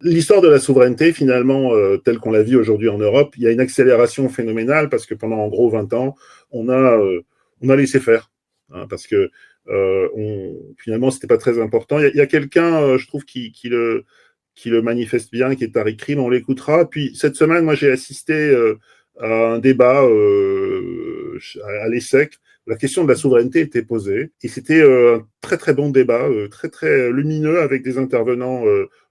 l'histoire de la souveraineté, finalement, telle qu'on la vit aujourd'hui en Europe, il y a une accélération phénoménale parce que pendant en gros 20 ans, on a laissé faire. Hein, parce que finalement, c'était pas très important. Il y a quelqu'un, je trouve, qui le manifeste bien, qui est Tariq Krim, on l'écoutera. Puis cette semaine, moi, j'ai assisté à un débat à l'ESSEC. La question de la souveraineté était posée. Et c'était un très, très bon débat, très, très lumineux, avec des intervenants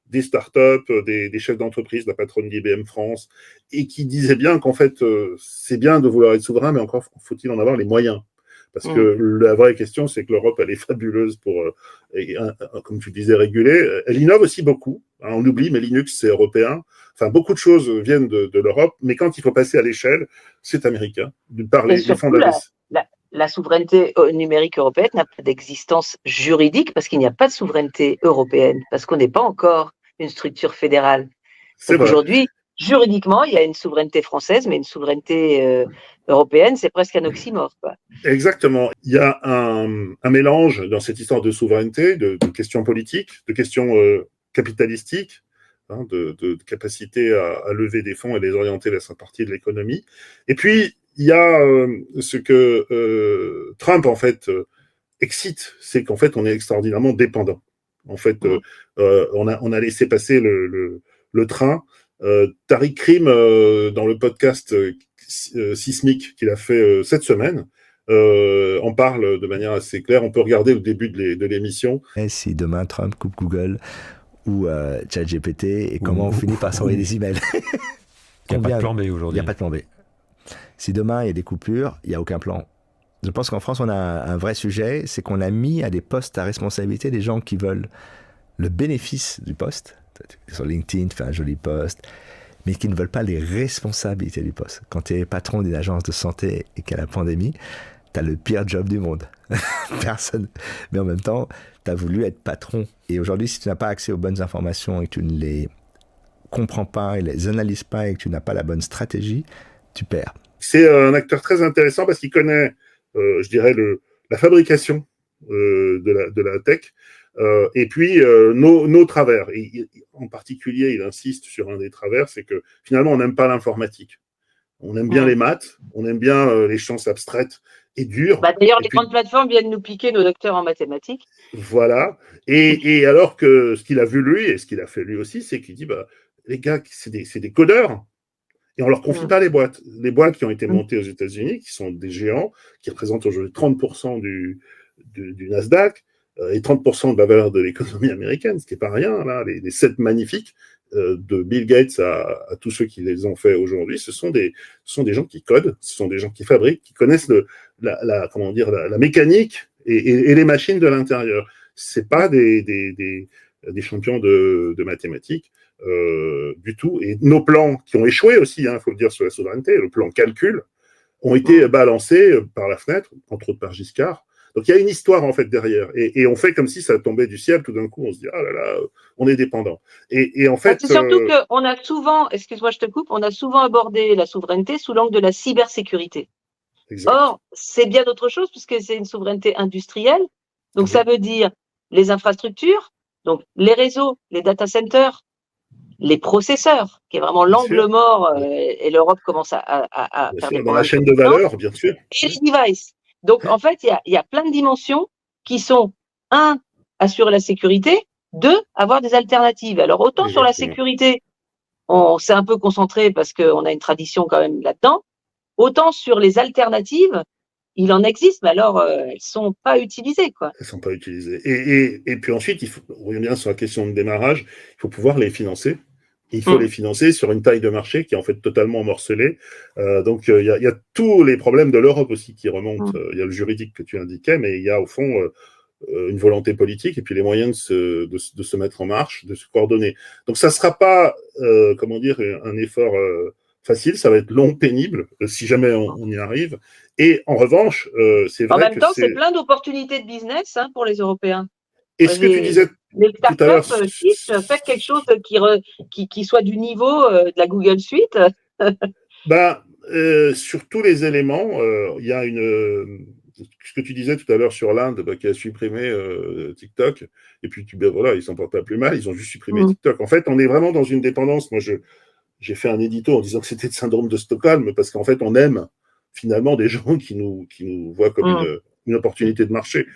des startups, des chefs d'entreprise, la patronne d'IBM France, et qui disaient bien qu'en fait, c'est bien de vouloir être souverain, mais encore faut-il en avoir les moyens. Parce que la vraie question, c'est que l'Europe, elle est fabuleuse pour, comme tu disais, réguler. Elle innove aussi beaucoup. Hein, on oublie, mais Linux, c'est européen. Enfin, beaucoup de choses viennent de l'Europe, mais quand il faut passer à l'échelle, c'est américain. Par les fondamentaux. La souveraineté numérique européenne n'a pas d'existence juridique parce qu'il n'y a pas de souveraineté européenne, parce qu'on n'est pas encore une structure fédérale. Donc aujourd'hui, juridiquement, il y a une souveraineté française, mais une souveraineté européenne, c'est presque un oxymore, quoi. Exactement. Il y a un mélange dans cette histoire de souveraineté, de questions politiques, de questions capitalistiques, hein, de capacité à lever des fonds et les orienter vers sa partie de l'économie. Et puis, il y a ce que Trump, en fait, excite, c'est qu'en fait, on est extraordinairement dépendant. En fait, on a laissé passer le train. Tariq Krim, dans le podcast Sismique qu'il a fait cette semaine, on parle de manière assez claire. On peut regarder le début de l'émission. Et si demain Trump coupe Google ou ChatGPT et comment on finit par s'envoyer des emails. Il n'y a pas de plan B aujourd'hui. Il n'y a pas de plan B. Si demain il y a des coupures, il n'y a aucun plan. Je pense qu'en France, on a un vrai sujet, c'est qu'on a mis à des postes à responsabilité des gens qui veulent le bénéfice du poste. Sur LinkedIn, tu fais un joli post, mais qui ne veulent pas les responsabilités du poste. Quand tu es patron d'une agence de santé et qu'il y a la pandémie, tu as le pire job du monde. Personne. Mais en même temps, tu as voulu être patron. Et aujourd'hui, si tu n'as pas accès aux bonnes informations et que tu ne les comprends pas et les analyses pas et que tu n'as pas la bonne stratégie, tu perds. C'est un acteur très intéressant parce qu'il connaît, je dirais, la fabrication de la tech. Et puis nos travers. Et, en particulier, il insiste sur un des travers, c'est que finalement, on n'aime pas l'informatique. On aime bien les maths, on aime bien les sciences abstraites et dures. D'ailleurs, les grandes plateformes viennent nous piquer nos docteurs en mathématiques. Voilà. Et alors que ce qu'il a vu lui, et ce qu'il a fait lui aussi, c'est qu'il dit, les gars, c'est des codeurs. Et on leur confie pas les boîtes. Les boîtes qui ont été montées aux États-Unis, qui sont des géants, qui représentent aujourd'hui 30% du Nasdaq, et 30% de la valeur de l'économie américaine, ce qui n'est pas rien, là, les 7 magnifiques, de Bill Gates à tous ceux qui les ont fait aujourd'hui, ce sont des gens qui codent, ce sont des gens qui fabriquent, qui connaissent la mécanique et les machines de l'intérieur. C'est pas des champions de mathématiques du tout. Et nos plans qui ont échoué aussi, il faut le dire, sur la souveraineté, le plan calcul, ont été balancés par la fenêtre, entre autres par Giscard. Donc il y a une histoire en fait derrière, et on fait comme si ça tombait du ciel. Tout d'un coup, on se dit ah là là, on est dépendant. Et en fait, c'est surtout qu'on a souvent, excuse-moi, je te coupe, on a souvent abordé la souveraineté sous l'angle de la cybersécurité. Exact. Or, c'est bien autre chose puisque c'est une souveraineté industrielle. Donc ça veut dire les infrastructures, donc les réseaux, les data centers, les processeurs, qui est vraiment l'angle mort, et l'Europe commence à faire des dans la chaîne de valeur, bien sûr. Et les devices. Donc, en fait, il y a plein de dimensions qui sont, 1, assurer la sécurité, 2, avoir des alternatives. Alors, autant sur la sécurité, on s'est un peu concentré parce qu'on a une tradition quand même là-dedans, autant sur les alternatives, il en existe, mais alors, elles sont pas utilisées, quoi. Elles sont pas utilisées. Et puis ensuite, on revient sur la question de démarrage, il faut pouvoir les financer. Il faut les financer sur une taille de marché qui est en fait totalement morcelée. Donc, il y a tous les problèmes de l'Europe aussi qui remontent. Il y a le juridique que tu indiquais, mais il y a au fond une volonté politique et puis les moyens de se mettre en marche, de se coordonner. Donc, ça ne sera pas, un effort facile. Ça va être long, pénible, si jamais on y arrive. Et en revanche, c'est vrai que en même temps, c'est plein d'opportunités de business pour les Européens. Et ce que tu disais les startups, faites quelque chose qui soit du niveau de la Google Suite. Sur tous les éléments, il y a ce que tu disais tout à l'heure sur l'Inde, qui a supprimé TikTok, et puis voilà, ils s'en portent pas plus mal, ils ont juste supprimé TikTok. En fait, on est vraiment dans une dépendance. Moi, j'ai fait un édito en disant que c'était le syndrome de Stockholm, parce qu'en fait, on aime finalement des gens qui nous voient comme une opportunité de marché.